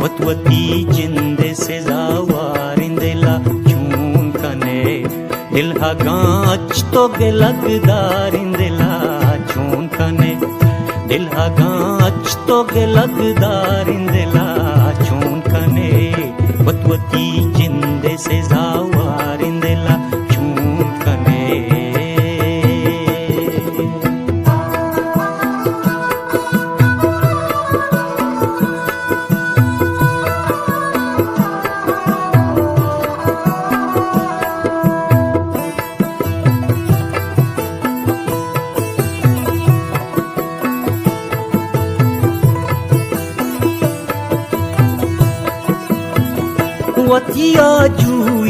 वतवती जिंदे से जावारिंदेला चून कने दिल हगाच तो लगदारिंदेला चून कने दिल हगाच तो लगदारिंदेला चून कने वतवती जिंदे से जावारिंदेला चून कने वतिया जू